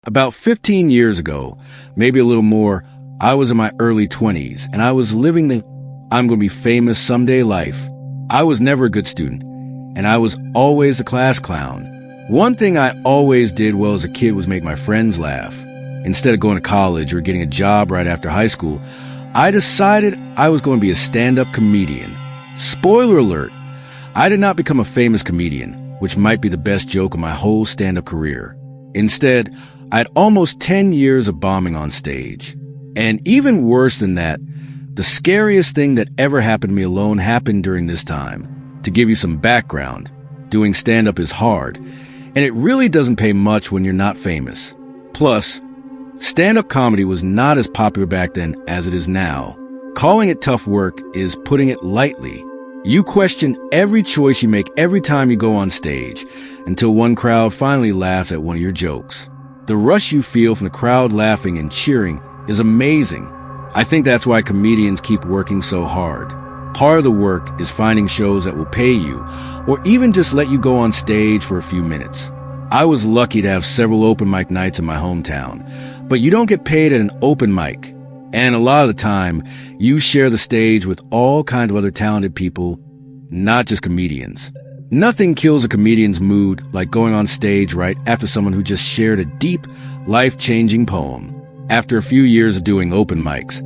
About 15 years ago, maybe a little more, I was in my early 20s, and I was living the I'm going to be famous someday life. I was never a good student, and I was always a class clown. One thing I always did well as a kid was make my friends laugh. Instead of going to college or getting a job right after high school, I decided I was going to be a stand-up comedian. Spoiler alert, I did not become a famous comedian, which might be the best joke of my whole stand-up career. Instead, I had almost 10 years of bombing on stage. And even worse than that, the scariest thing that ever happened to me alone happened during this time. To give you some background, doing stand-up is hard, and it really doesn't pay much when you're not famous. Plus, stand-up comedy was not as popular back then as it is now. Calling it tough work is putting it lightly. You question every choice you make every time you go on stage, until one crowd finally laughs at one of your jokes. The rush you feel from the crowd laughing and cheering is amazing. I think that's why comedians keep working so hard. Part of the work is finding shows that will pay you, or even just let you go on stage for a few minutes. I was lucky to have several open mic nights in my hometown, but you don't get paid at an open mic. And a lot of the time, you share the stage with all kinds of other talented people, not just comedians. Nothing kills a comedian's mood like going on stage right after someone who just shared a deep, life-changing poem. After a few years of doing open mics,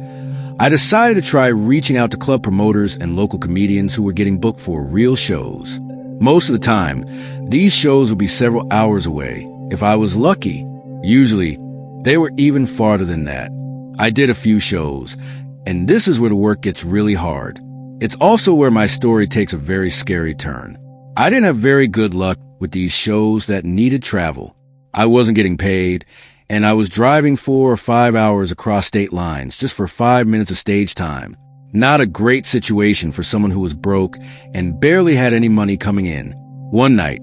I decided to try reaching out to club promoters and local comedians who were getting booked for real shows. Most of the time, these shows would be several hours away. If I was lucky, usually, they were even farther than that. I did a few shows, and this is where the work gets really hard. It's also where my story takes a very scary turn. I didn't have very good luck with these shows that needed travel. I wasn't getting paid, and I was driving 4 or 5 hours across state lines just for 5 minutes of stage time. Not a great situation for someone who was broke and barely had any money coming in. One night,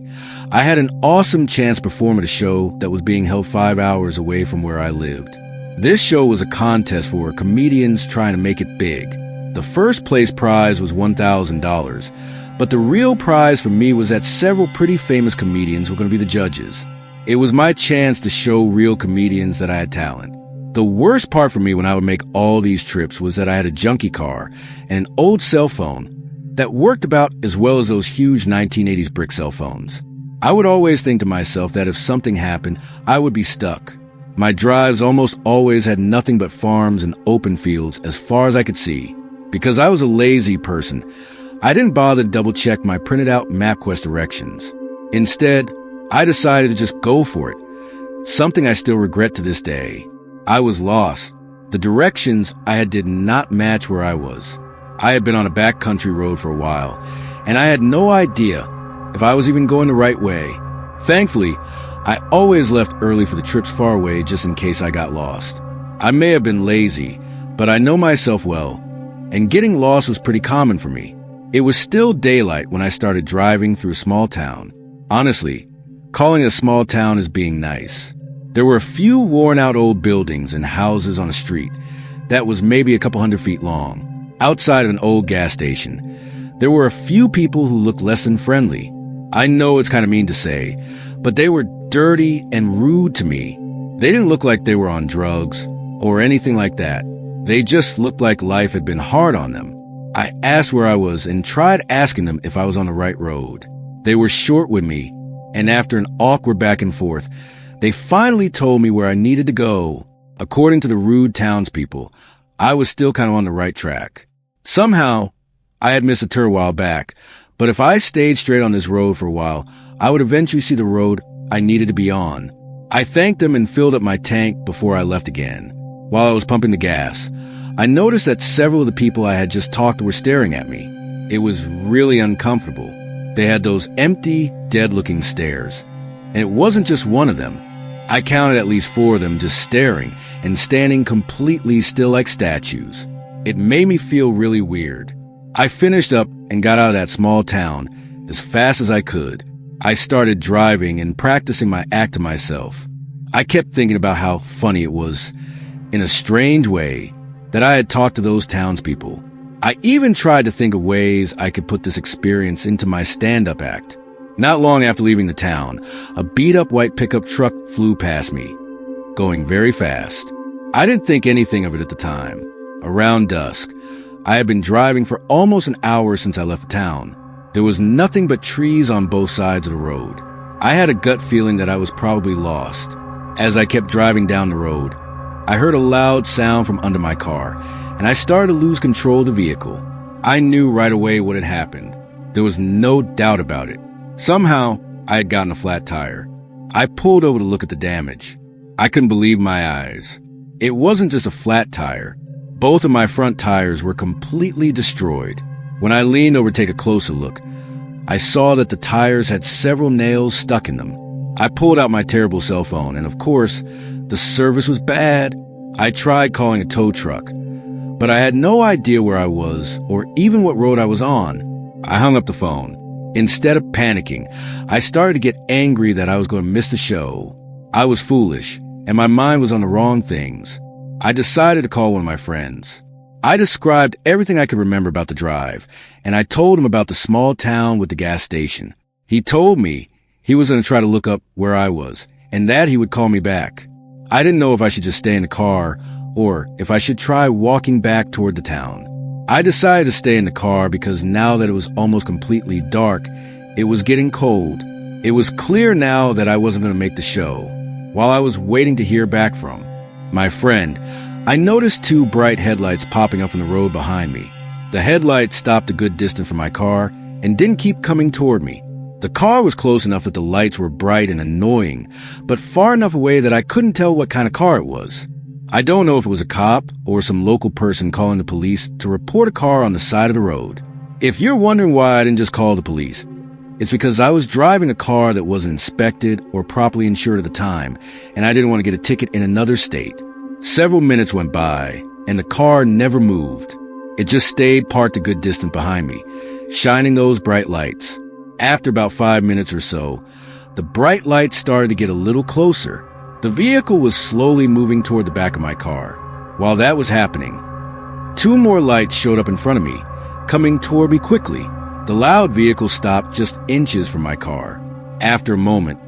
I had an awesome chance to perform at a show that was being held 5 hours away from where I lived. This show was a contest for comedians trying to make it big. The first place prize was $1,000, but the real prize for me was that several pretty famous comedians were going to be the judges. It was my chance to show real comedians that I had talent. The worst part for me when I would make all these trips was that I had a junkie car and an old cell phone that worked about as well as those huge 1980s brick cell phones. I would always think to myself that if something happened, I would be stuck. My drives almost always had nothing but farms and open fields as far as I could see. Because I was a lazy person, I didn't bother to double-check my printed-out MapQuest directions. Instead, I decided to just go for it, something I still regret to this day. I was lost. The directions I had did not match where I was. I had been on a backcountry road for a while, and I had no idea if I was even going the right way. Thankfully, I always left early for the trips far away just in case I got lost. I may have been lazy, but I know myself well, and getting lost was pretty common for me. It was still daylight when I started driving through a small town. Honestly, calling it a small town is being nice. There were a few worn-out old buildings and houses on a street that was maybe a couple hundred feet long. Outside of an old gas station, there were a few people who looked less than friendly. I know it's kind of mean to say, but they were dirty and rude to me. They didn't look like they were on drugs or anything like that. They just looked like life had been hard on them. I asked where I was and tried asking them if I was on the right road. They were short with me, and after an awkward back and forth, they finally told me where I needed to go. According to the rude townspeople, I was still kind of on the right track. Somehow, I had missed a turn a while back, but if I stayed straight on this road for a while, I would eventually see the road I needed to be on. I thanked them and filled up my tank before I left again. While I was pumping the gas, I noticed that several of the people I had just talked to were staring at me. It was really uncomfortable. They had those empty, dead-looking stares. And it wasn't just one of them. I counted at least 4 of them just staring and standing completely still like statues. It made me feel really weird. I finished up and got out of that small town as fast as I could. I started driving and practicing my act to myself. I kept thinking about how funny it was, in a strange way, that I had talked to those townspeople. I even tried to think of ways I could put this experience into my stand-up act. Not long after leaving the town, a beat-up white pickup truck flew past me. going very fast. I didn't think anything of it at the time. Around dusk, I had been driving for almost an hour since I left town. There was nothing but trees on both sides of the road. I had a gut feeling that I was probably lost. As I kept driving down the road, I heard a loud sound from under my car, and I started to lose control of the vehicle. I knew right away what had happened. There was no doubt about it. Somehow, I had gotten a flat tire. I pulled over to look at the damage. I couldn't believe my eyes. It wasn't just a flat tire. Both of my front tires were completely destroyed. When I leaned over to take a closer look, I saw that the tires had several nails stuck in them. I pulled out my terrible cell phone, and of course, the service was bad. I tried calling a tow truck, but I had no idea where I was or even what road I was on. I hung up the phone. Instead of panicking, I started to get angry that I was going to miss the show. I was foolish, and my mind was on the wrong things. I decided to call one of my friends. I described everything I could remember about the drive, and I told him about the small town with the gas station. He told me he was going to try to look up where I was, and that he would call me back. I didn't know if I should just stay in the car or if I should try walking back toward the town. I decided to stay in the car because now that it was almost completely dark, it was getting cold. It was clear now that I wasn't going to make the show. While I was waiting to hear back from my friend, I noticed two bright headlights popping up from the road behind me. The headlights stopped a good distance from my car and didn't keep coming toward me. The car was close enough that the lights were bright and annoying, but far enough away that I couldn't tell what kind of car it was. I don't know if it was a cop or some local person calling the police to report a car on the side of the road. If you're wondering why I didn't just call the police, it's because I was driving a car that wasn't inspected or properly insured at the time, and I didn't want to get a ticket in another state. Several minutes went by, and the car never moved. It just stayed parked a good distance behind me, shining those bright lights. After about 5 minutes or so, the bright lights started to get a little closer. The vehicle was slowly moving toward the back of my car. While that was happening, two more lights showed up in front of me, coming toward me quickly. The loud vehicle stopped just inches from my car. After a moment,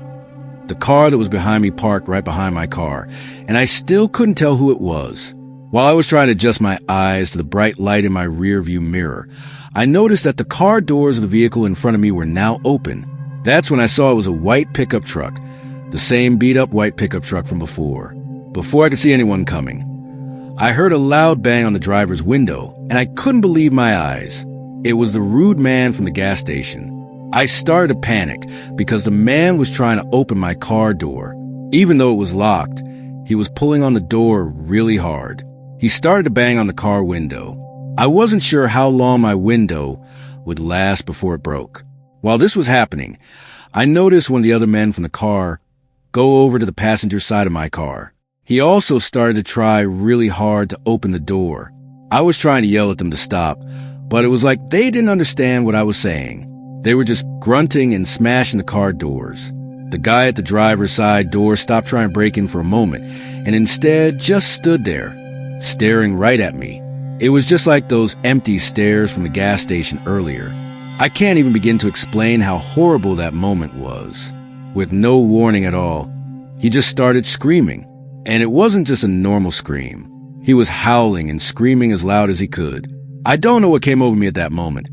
the car that was behind me parked right behind my car, and I still couldn't tell who it was. While I was trying to adjust my eyes to the bright light in my rearview mirror, I noticed that the car doors of the vehicle in front of me were now open. That's when I saw it was a white pickup truck, the same beat-up white pickup truck from before. Before I could see anyone coming, I heard a loud bang on the driver's window, and I couldn't believe my eyes. It was the rude man from the gas station. I started to panic because the man was trying to open my car door. Even though it was locked, he was pulling on the door really hard. He started to bang on the car window. I wasn't sure how long my window would last before it broke. While this was happening, I noticed one of the other men from the car go over to the passenger side of my car. He also started to try really hard to open the door. I was trying to yell at them to stop, but it was like they didn't understand what I was saying. They were just grunting and smashing the car doors. The guy at the driver's side door stopped trying to break in for a moment and instead just stood there, staring right at me. It was just like those empty stares from the gas station earlier. I can't even begin to explain how horrible that moment was. With no warning at all, he just started screaming. And it wasn't just a normal scream. He was howling and screaming as loud as he could. I don't know what came over me at that moment,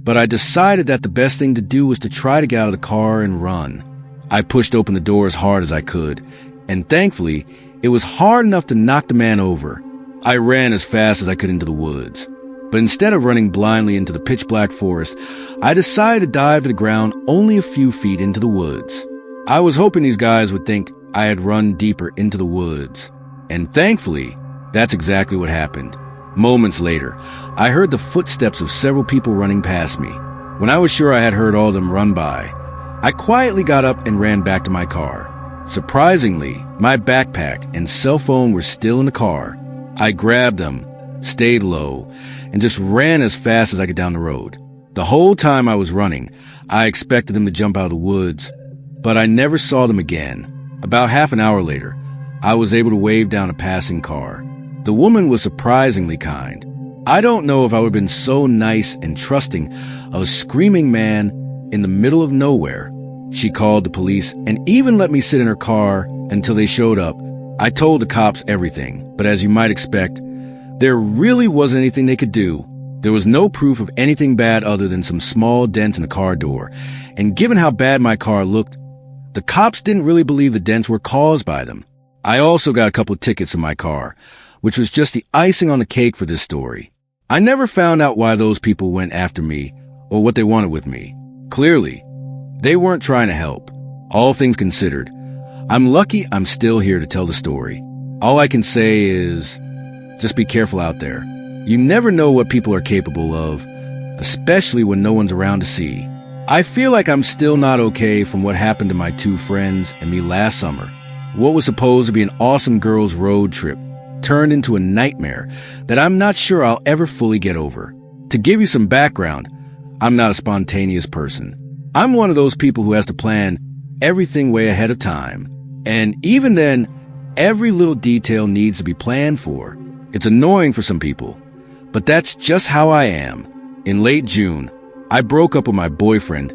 but I decided that the best thing to do was to try to get out of the car and run. I pushed open the door as hard as I could, and thankfully, it was hard enough to knock the man over. I ran as fast as I could into the woods. But instead of running blindly into the pitch-black forest, I decided to dive to the ground only a few feet into the woods. I was hoping these guys would think I had run deeper into the woods. And thankfully, that's exactly what happened. Moments later, I heard the footsteps of several people running past me. When I was sure I had heard all of them run by, I quietly got up and ran back to my car. Surprisingly, my backpack and cell phone were still in the car. I grabbed them, stayed low, and just ran as fast as I could down the road. The whole time I was running, I expected them to jump out of the woods, but I never saw them again. About half an hour later, I was able to wave down a passing car. The woman was surprisingly kind. I don't know if I would have been so nice and trusting of a screaming man in the middle of nowhere. She called the police and even let me sit in her car until they showed up I told the cops everything, but as you might expect, there really wasn't anything they could do. There was no proof of anything bad other than some small dents in the car door, and given how bad my car looked, the cops didn't really believe the dents were caused by them. I also got a couple of tickets in my car, which was just the icing on the cake for this story. I never found out why those people went after me or what they wanted with me. Clearly, they weren't trying to help. All things considered, I'm lucky I'm still here to tell the story. All I can say is, just be careful out there. You never know what people are capable of, especially when no one's around to see. I feel like I'm still not okay from what happened to my two friends and me last summer. What was supposed to be an awesome girls' road trip turned into a nightmare that I'm not sure I'll ever fully get over. To give you some background, I'm not a spontaneous person. I'm one of those people who has to plan everything way ahead of time. And even then, every little detail needs to be planned for. It's annoying for some people, but that's just how I am. In late June, I broke up with my boyfriend,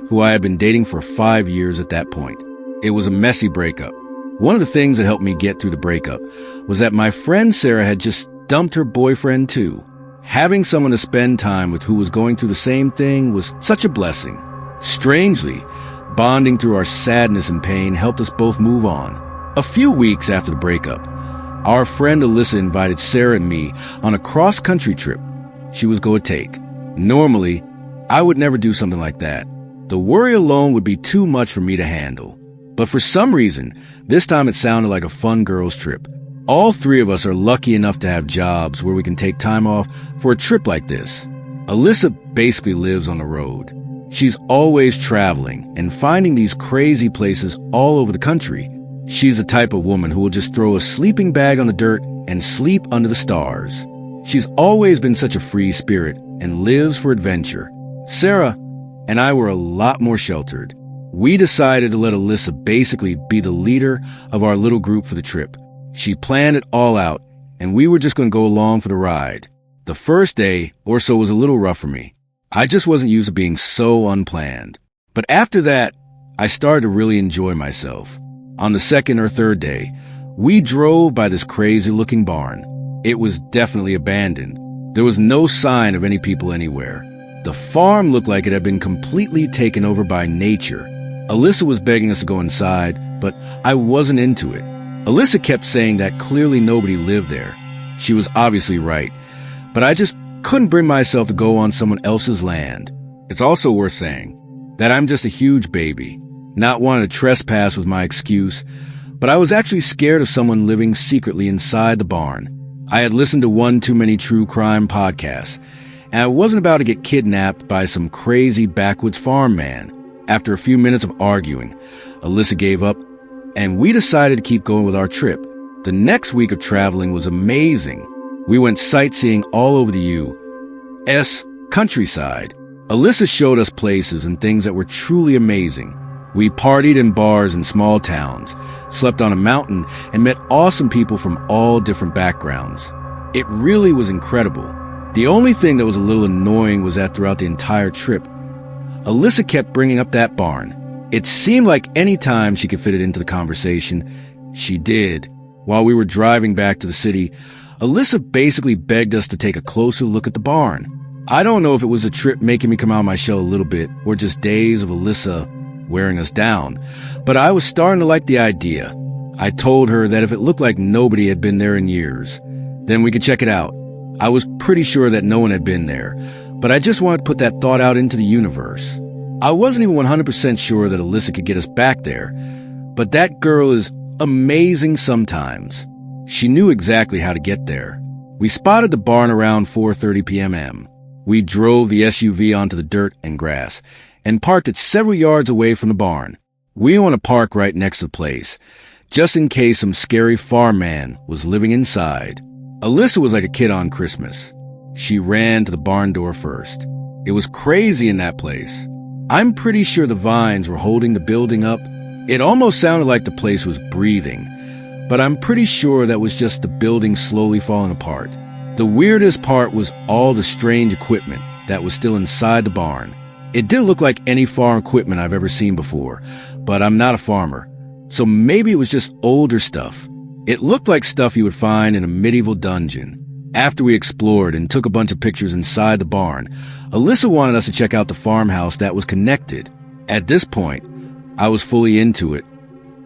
who I had been dating for 5 years at that point. It was a messy breakup. One of the things that helped me get through the breakup was that my friend Sarah had just dumped her boyfriend too. Having someone to spend time with who was going through the same thing was such a blessing. Strangely, bonding through our sadness and pain helped us both move on. A few weeks after the breakup, our friend Alyssa invited Sarah and me on a cross-country trip she was going to take. Normally, I would never do something like that. The worry alone would be too much for me to handle. But for some reason, this time it sounded like a fun girls' trip. All three of us are lucky enough to have jobs where we can take time off for a trip like this. Alyssa basically lives on the road. She's always traveling and finding these crazy places all over the country. She's the type of woman who will just throw a sleeping bag on the dirt and sleep under the stars. She's always been such a free spirit and lives for adventure. Sarah and I were a lot more sheltered. We decided to let Alyssa basically be the leader of our little group for the trip. She planned it all out, and we were just going to go along for the ride. The first day or so was a little rough for me. I just wasn't used to being so unplanned. But after that, I started to really enjoy myself. On the second or third day, we drove by this crazy-looking barn. It was definitely abandoned. There was no sign of any people anywhere. The farm looked like it had been completely taken over by nature. Alyssa was begging us to go inside, but I wasn't into it. Alyssa kept saying that clearly nobody lived there. She was obviously right, but I just couldn't bring myself to go on someone else's land. It's also worth saying that I'm just a huge baby. Not wanting to trespass was my excuse, but I was actually scared of someone living secretly inside the barn. I had listened to one too many true crime podcasts, and I wasn't about to get kidnapped by some crazy backwoods farm man. After a few minutes of arguing, Alyssa gave up, and we decided to keep going with our trip. The next week of traveling was amazing. We went sightseeing all over the U.S. countryside. Alyssa showed us places and things that were truly amazing. We partied in bars in small towns, slept on a mountain, and met awesome people from all different backgrounds. It really was incredible. The only thing that was a little annoying was that throughout the entire trip, Alyssa kept bringing up that barn. It seemed like any time she could fit it into the conversation, she did. While we were driving back to the city, Alyssa basically begged us to take a closer look at the barn. I don't know if it was a trip making me come out of my shell a little bit, or just days of Alyssa wearing us down, but I was starting to like the idea. I told her that if it looked like nobody had been there in years, then we could check it out. I was pretty sure that no one had been there, but I just wanted to put that thought out into the universe. I wasn't even 100% sure that Alyssa could get us back there, but that girl is amazing sometimes. She knew exactly how to get there. We spotted the barn around 4:30 p.m. We drove the SUV onto the dirt and grass and parked it several yards away from the barn. We want to park right next to the place, just in case some scary farm man was living inside. Alyssa was like a kid on Christmas. She ran to the barn door first. It was crazy in that place. I'm pretty sure the vines were holding the building up. It almost sounded like the place was breathing, but I'm pretty sure that was just the building slowly falling apart. The weirdest part was all the strange equipment that was still inside the barn. It didn't look like any farm equipment I've ever seen before, but I'm not a farmer, so maybe it was just older stuff. It looked like stuff you would find in a medieval dungeon. After we explored and took a bunch of pictures inside the barn, Alyssa wanted us to check out the farmhouse that was connected. At this point, I was fully into it,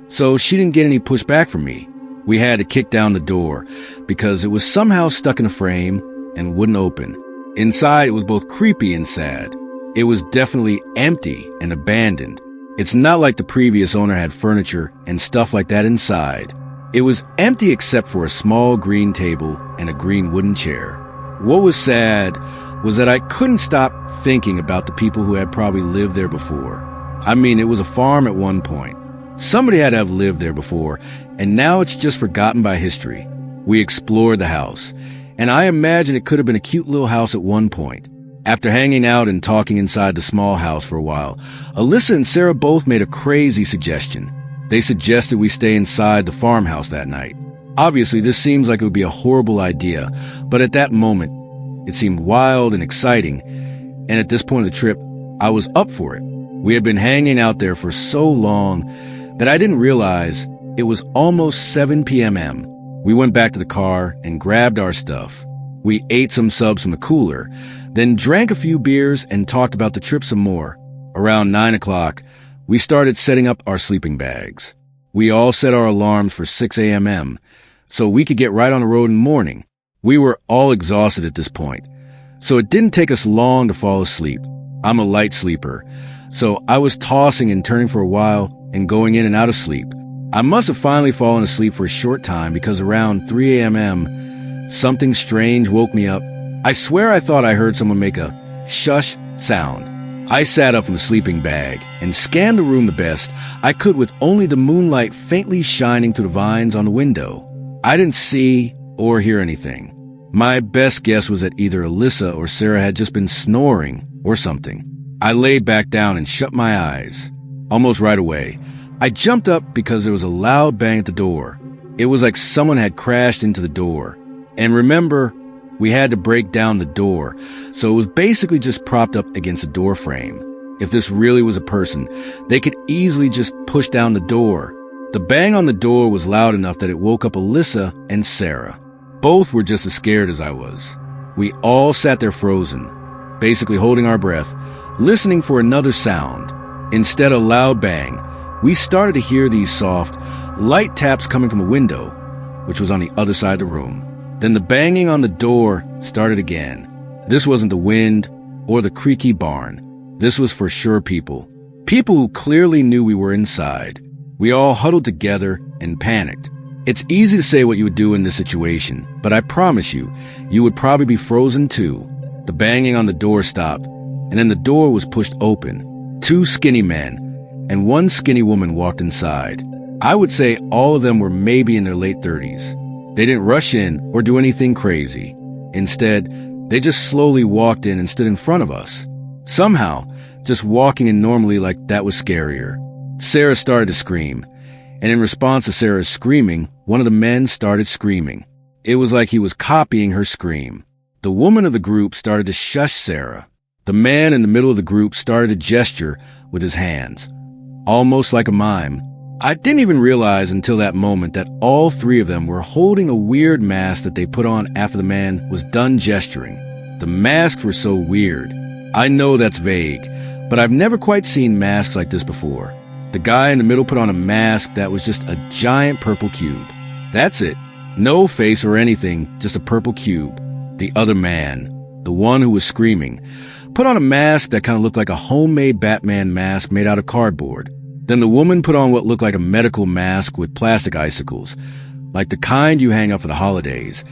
so she didn't get any pushback from me. We had to kick down the door because it was somehow stuck in a frame and wouldn't open. Inside, it was both creepy and sad. It was definitely empty and abandoned. It's not like the previous owner had furniture and stuff like that inside. It was empty except for a small green table and a green wooden chair. What was sad was that I couldn't stop thinking about the people who had probably lived there before. I mean, it was a farm at one point. Somebody had to have lived there before, and now it's just forgotten by history. We explored the house, and I imagine it could have been a cute little house at one point. After hanging out and talking inside the small house for a while, Alyssa and Sarah both made a crazy suggestion. They suggested we stay inside the farmhouse that night. Obviously, this seems like it would be a horrible idea, but at that moment, it seemed wild and exciting, and at this point of the trip, I was up for it. We had been hanging out there for so long that I didn't realize it was almost 7 p.m. We went back to the car and grabbed our stuff. We ate some subs from the cooler, then drank a few beers and talked about the trip some more. Around 9 o'clock, we started setting up our sleeping bags. We all set our alarms for 6 a.m. so we could get right on the road in the morning. We were all exhausted at this point, so it didn't take us long to fall asleep. I'm a light sleeper, so I was tossing and turning for a while and going in and out of sleep. I must have finally fallen asleep for a short time because around 3 a.m., something strange woke me up. I swear I thought I heard someone make a shush sound. I sat up from the sleeping bag and scanned the room the best I could with only the moonlight faintly shining through the vines on the window. I didn't see or hear anything. My best guess was that either Alyssa or Sarah had just been snoring or something. I laid back down and shut my eyes. Almost right away, I jumped up because there was a loud bang at the door. It was like someone had crashed into the door. And remember, we had to break down the door, so it was basically just propped up against a door frame. If this really was a person, they could easily just push down the door. The bang on the door was loud enough that it woke up Alyssa and Sarah. Both were just as scared as I was. We all sat there frozen, basically holding our breath, listening for another sound. Instead of a loud bang, we started to hear these soft, light taps coming from the window, which was on the other side of the room. Then the banging on the door started again. This wasn't the wind or the creaky barn. This was for sure people. People who clearly knew we were inside. We all huddled together and panicked. It's easy to say what you would do in this situation, but I promise you, you would probably be frozen too. The banging on the door stopped, and then the door was pushed open. 2 skinny men and 1 skinny woman walked inside. I would say all of them were maybe in their late 30s. They didn't rush in or do anything crazy. Instead, they just slowly walked in and stood in front of us. Somehow, just walking in normally like that was scarier. Sarah started to scream, and in response to Sarah's screaming, one of the men started screaming. It was like he was copying her scream. The woman of the group started to shush Sarah. The man in the middle of the group started to gesture with his hands, almost like a mime. I didn't even realize until that moment that all 3 of them were holding a weird mask that they put on after the man was done gesturing. The masks were so weird. I know that's vague, but I've never quite seen masks like this before. The guy in the middle put on a mask that was just a giant purple cube. That's it. No face or anything, just a purple cube. The other man, the one who was screaming, put on a mask that kind of looked like a homemade Batman mask made out of cardboard. Then the woman put on what looked like a medical mask with plastic icicles, like the kind you hang up for the holidays,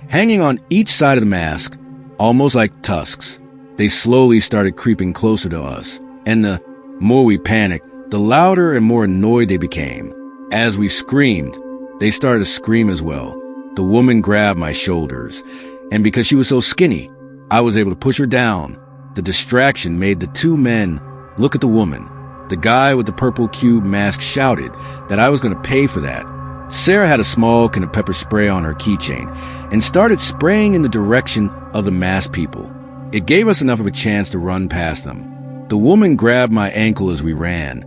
hanging on each side of the mask, almost like tusks. They slowly started creeping closer to us, and the more we panicked, the louder and more annoyed they became. As we screamed, they started to scream as well. The woman grabbed my shoulders, and because she was so skinny, I was able to push her down. The distraction made the 2 men look at the woman. The guy with the purple cube mask shouted that I was going to pay for that. Sarah had a small can of pepper spray on her keychain and started spraying in the direction of the masked people. It gave us enough of a chance to run past them. The woman grabbed my ankle as we ran,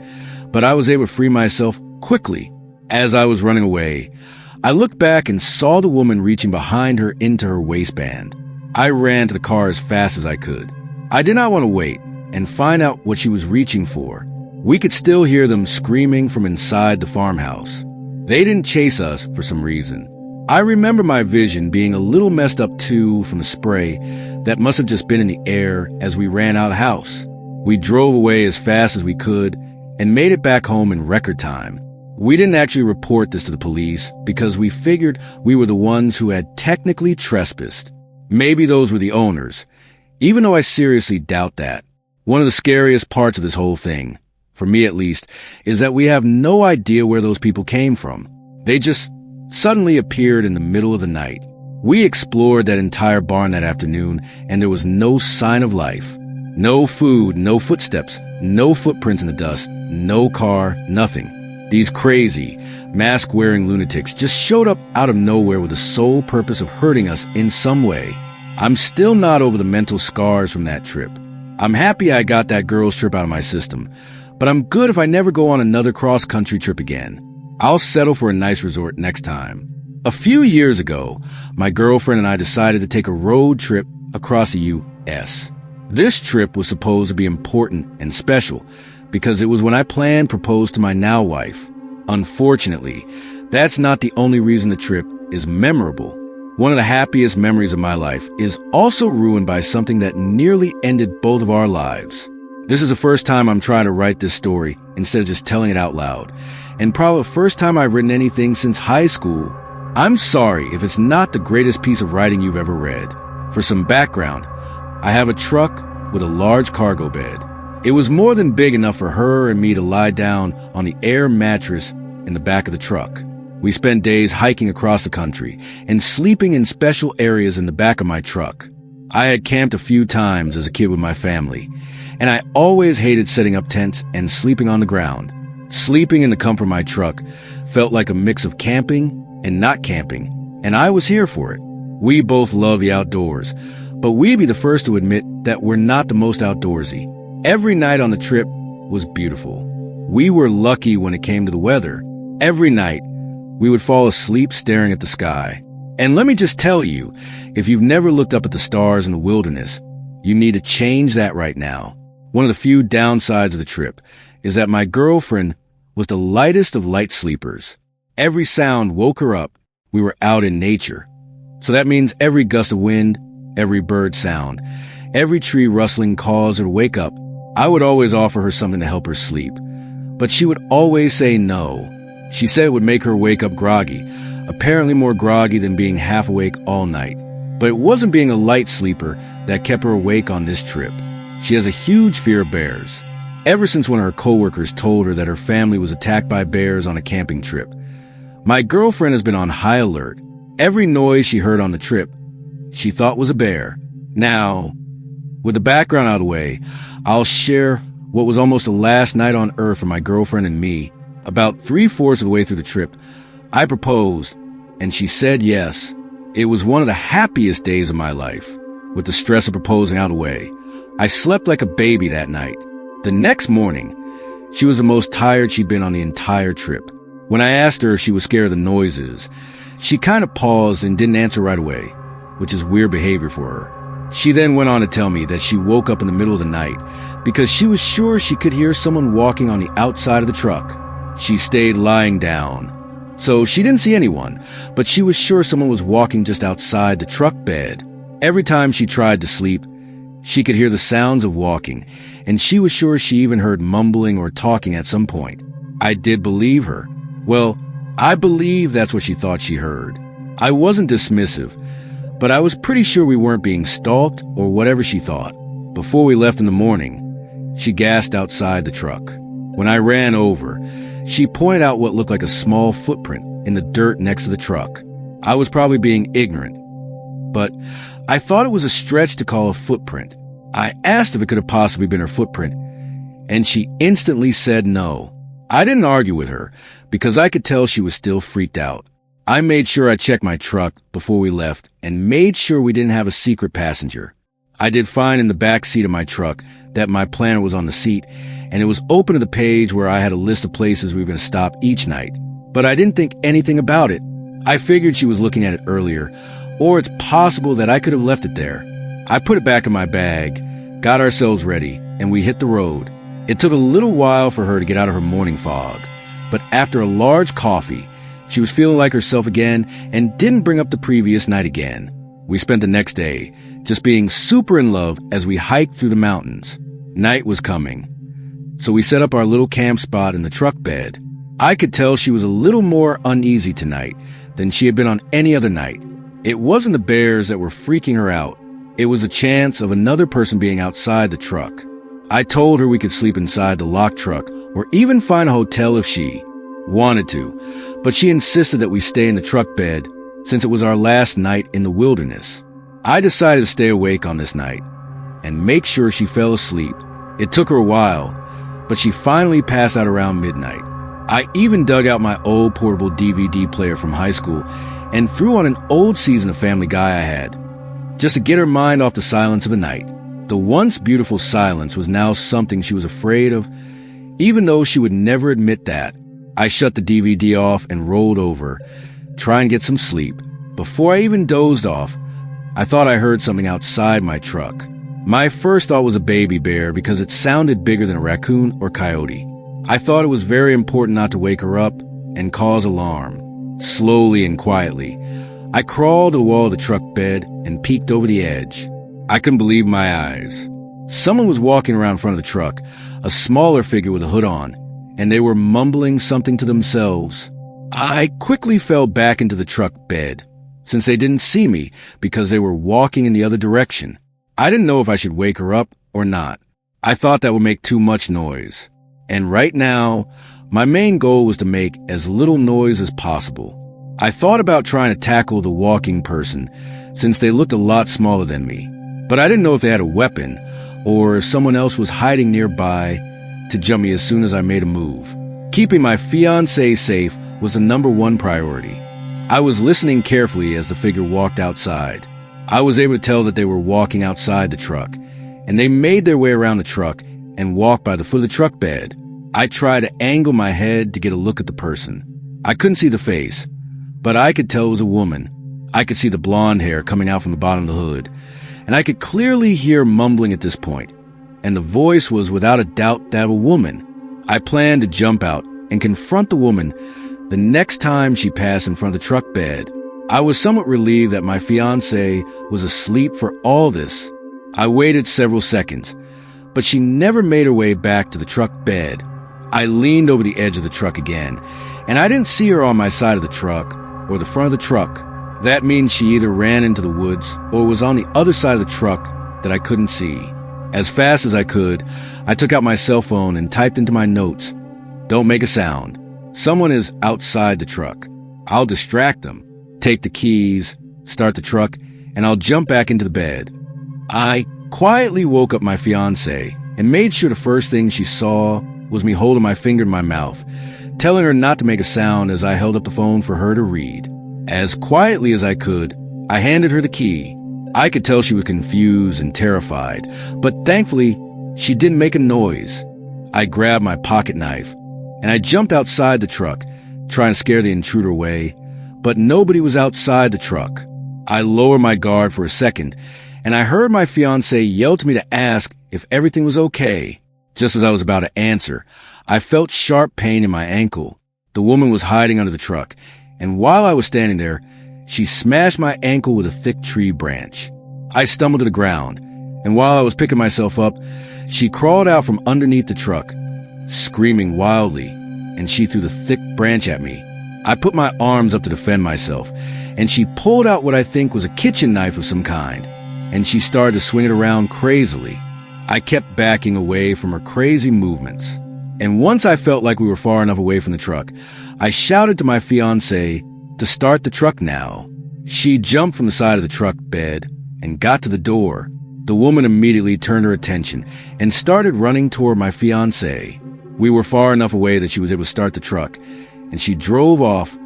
but I was able to free myself quickly. As I was running away, I looked back and saw the woman reaching behind her into her waistband. I ran to the car as fast as I could. I did not want to wait and find out what she was reaching for. We could still hear them screaming from inside the farmhouse. They didn't chase us for some reason. I remember my vision being a little messed up too from the spray that must have just been in the air as we ran out of the house. We drove away as fast as we could and made it back home in record time. We didn't actually report this to the police because we figured we were the ones who had technically trespassed. Maybe those were the owners, even though I seriously doubt that. One of the scariest parts of this whole thing, for me at least, is that we have no idea where those people came from. They just suddenly appeared in the middle of the night. We explored that entire barn that afternoon, and there was no sign of life. No food, no footsteps, no footprints in the dust, no car, nothing. These crazy, mask-wearing lunatics just showed up out of nowhere with the sole purpose of hurting us in some way. I'm still not over the mental scars from that trip. I'm happy I got that girls' trip out of my system, but I'm good if I never go on another cross-country trip again. I'll settle for a nice resort next time. A few years ago, my girlfriend and I decided to take a road trip across the U.S. This trip was supposed to be important and special because it was when I planned to propose to my now wife. Unfortunately, that's not the only reason the trip is memorable. One of the happiest memories of my life is also ruined by something that nearly ended both of our lives. This is the first time I'm trying to write this story instead of just telling it out loud, and probably the first time I've written anything since high school. I'm sorry if it's not the greatest piece of writing you've ever read. For some background, I have a truck with a large cargo bed. It was more than big enough for her and me to lie down on the air mattress in the back of the truck. We spent days hiking across the country and sleeping in special areas in the back of my truck. I had camped a few times as a kid with my family, and I always hated setting up tents and sleeping on the ground. Sleeping in the comfort of my truck felt like a mix of camping and not camping, and I was here for it. We both love the outdoors, but we'd be the first to admit that we're not the most outdoorsy. Every night on the trip was beautiful. We were lucky when it came to the weather. Every night, we would fall asleep staring at the sky. And let me just tell you, if you've never looked up at the stars in the wilderness, you need to change that right now. One of the few downsides of the trip is that my girlfriend was the lightest of light sleepers. Every sound woke her up. We were out in nature. So that means every gust of wind, every bird sound, every tree rustling caused her to wake up. I would always offer her something to help her sleep, but she would always say no. She said it would make her wake up groggy, apparently more groggy than being half awake all night. But it wasn't being a light sleeper that kept her awake on this trip. She has a huge fear of bears. Ever since one of her coworkers told her that her family was attacked by bears on a camping trip. My girlfriend has been on high alert. Every noise she heard on the trip, she thought was a bear. Now, with the background out of the way, I'll share what was almost the last night on Earth for my girlfriend and me. About 3/4 of the way through the trip, I proposed, and she said yes. It was one of the happiest days of my life, with the stress of proposing out of the way. I slept like a baby that night. The next morning, she was the most tired she'd been on the entire trip. When I asked her if she was scared of the noises, she kind of paused and didn't answer right away, which is weird behavior for her. She then went on to tell me that she woke up in the middle of the night because she was sure she could hear someone walking on the outside of the truck. She stayed lying down. So she didn't see anyone, but she was sure someone was walking just outside the truck bed. Every time she tried to sleep, she could hear the sounds of walking, and she was sure she even heard mumbling or talking at some point. I did believe her. Well, I believe that's what she thought she heard. I wasn't dismissive, but I was pretty sure we weren't being stalked or whatever she thought. Before we left in the morning, she gasped outside the truck. When I ran over, she pointed out what looked like a small footprint in the dirt next to the truck. I was probably being ignorant, but I thought it was a stretch to call a footprint. I asked if it could have possibly been her footprint, and she instantly said no. I didn't argue with her because I could tell she was still freaked out. I made sure I checked my truck before we left and made sure we didn't have a secret passenger. I did find in the back seat of my truck that my planner was on the seat, and it was open to the page where I had a list of places we were going to stop each night. But I didn't think anything about it. I figured she was looking at it earlier, or it's possible that I could have left it there. I put it back in my bag, got ourselves ready, and we hit the road. It took a little while for her to get out of her morning fog, but after a large coffee, she was feeling like herself again and didn't bring up the previous night again. We spent the next day just being super in love as we hiked through the mountains. Night was coming, so we set up our little camp spot in the truck bed. I could tell she was a little more uneasy tonight than she had been on any other night. It wasn't the bears that were freaking her out. It was a chance of another person being outside the truck. I told her we could sleep inside the locked truck or even find a hotel if she wanted to, but she insisted that we stay in the truck bed since it was our last night in the wilderness. I decided to stay awake on this night and make sure she fell asleep. It took her a while, but she finally passed out around midnight. I even dug out my old portable DVD player from high school and threw on an old season of Family Guy I had, just to get her mind off the silence of the night. The once beautiful silence was now something she was afraid of, even though she would never admit that. I shut the DVD off and rolled over, trying to get some sleep. Before I even dozed off, I thought I heard something outside my truck. My first thought was a baby bear because it sounded bigger than a raccoon or coyote. I thought it was very important not to wake her up and cause alarm. Slowly and quietly, I crawled to the wall of the truck bed and peeked over the edge. I couldn't believe my eyes. Someone was walking around in front of the truck, a smaller figure with a hood on, and they were mumbling something to themselves. I quickly fell back into the truck bed, since they didn't see me because they were walking in the other direction. I didn't know if I should wake her up or not. I thought that would make too much noise. And right now, my main goal was to make as little noise as possible. I thought about trying to tackle the walking person, since they looked a lot smaller than me. But I didn't know if they had a weapon, or if someone else was hiding nearby to jump me as soon as I made a move. Keeping my fiancée safe was the #1 priority. I was listening carefully as the figure walked outside. I was able to tell that they were walking outside the truck, and they made their way around the truck and walked by the foot of the truck bed. I tried to angle my head to get a look at the person. I couldn't see the face, but I could tell it was a woman. I could see the blonde hair coming out from the bottom of the hood, and I could clearly hear mumbling at this point, and the voice was without a doubt that of a woman. I planned to jump out and confront the woman the next time she passed in front of the truck bed. I was somewhat relieved that my fiancée was asleep for all this. I waited several seconds, but she never made her way back to the truck bed. I leaned over the edge of the truck again, and I didn't see her on my side of the truck or the front of the truck. That means she either ran into the woods or was on the other side of the truck that I couldn't see. As fast as I could, I took out my cell phone and typed into my notes, "Don't make a sound. Someone is outside the truck. I'll distract them, take the keys, start the truck, and I'll jump back into the bed." I quietly woke up my fiancée and made sure the first thing she saw was me holding my finger in my mouth, telling her not to make a sound as I held up the phone for her to read. As quietly as I could, I handed her the key. I could tell she was confused and terrified, but thankfully, she didn't make a noise. I grabbed my pocket knife, and I jumped outside the truck, trying to scare the intruder away, but nobody was outside the truck. I lowered my guard for a second, and I heard my fiancée yell to me to ask if everything was okay. Just as I was about to answer, I felt sharp pain in my ankle. The woman was hiding under the truck, and while I was standing there, she smashed my ankle with a thick tree branch. I stumbled to the ground, and while I was picking myself up, she crawled out from underneath the truck, screaming wildly, and she threw the thick branch at me. I put my arms up to defend myself, and she pulled out what I think was a kitchen knife of some kind, and she started to swing it around crazily. I kept backing away from her crazy movements, and once I felt like we were far enough away from the truck, I shouted to my fiancée to start the truck now. She jumped from the side of the truck bed and got to the door. The woman immediately turned her attention and started running toward my fiancé. We were far enough away that she was able to start the truck, and she drove off,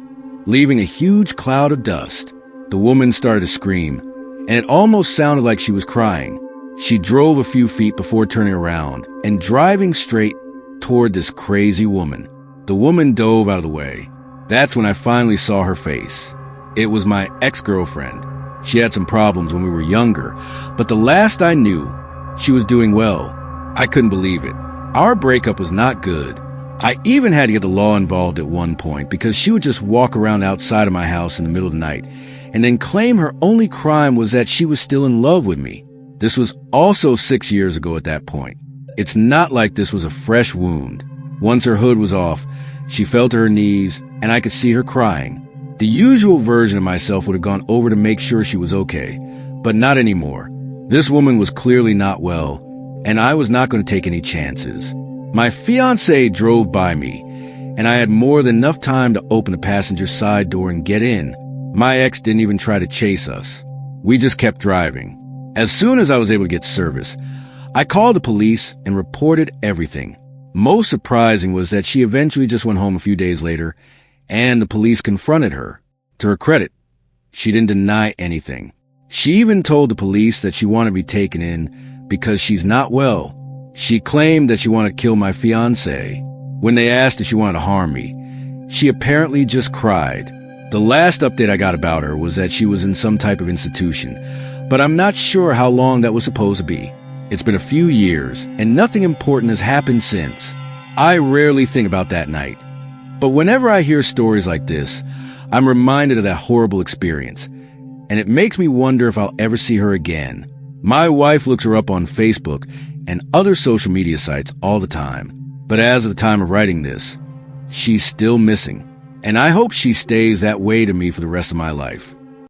leaving a huge cloud of dust. The woman started to scream, and it almost sounded like she was crying. She drove a few feet before turning around and driving straight toward this crazy woman. The woman dove out of the way. That's when I finally saw her face. It was my ex-girlfriend. She had some problems when we were younger, but the last I knew, she was doing well. I couldn't believe it. Our breakup was not good. I even had to get the law involved at one point because she would just walk around outside of my house in the middle of the night and then claim her only crime was that she was still in love with me. This was also 6 years ago at that point. It's not like this was a fresh wound. Once her hood was off, she fell to her knees and I could see her crying. The usual version of myself would have gone over to make sure she was okay, but not anymore. This woman was clearly not well, and I was not going to take any chances. My fiancé drove by me, and I had more than enough time to open the passenger side door and get in. My ex didn't even try to chase us. We just kept driving. As soon as I was able to get service, I called the police and reported everything. Most surprising was that she eventually just went home a few days later, and the police confronted her. To her credit, she didn't deny anything. She even told the police that she wanted to be taken in because she's not well. She claimed that she wanted to kill my fiancé. When they asked if she wanted to harm me, she apparently just cried. The last update I got about her was that she was in some type of institution, but I'm not sure how long that was supposed to be. It's been a few years, and nothing important has happened since. I rarely think about that night. But whenever I hear stories like this, I'm reminded of that horrible experience, and it makes me wonder if I'll ever see her again. My wife looks her up on Facebook and other social media sites all the time, but as of the time of writing this, she's still missing, and I hope she stays that way to me for the rest of my life.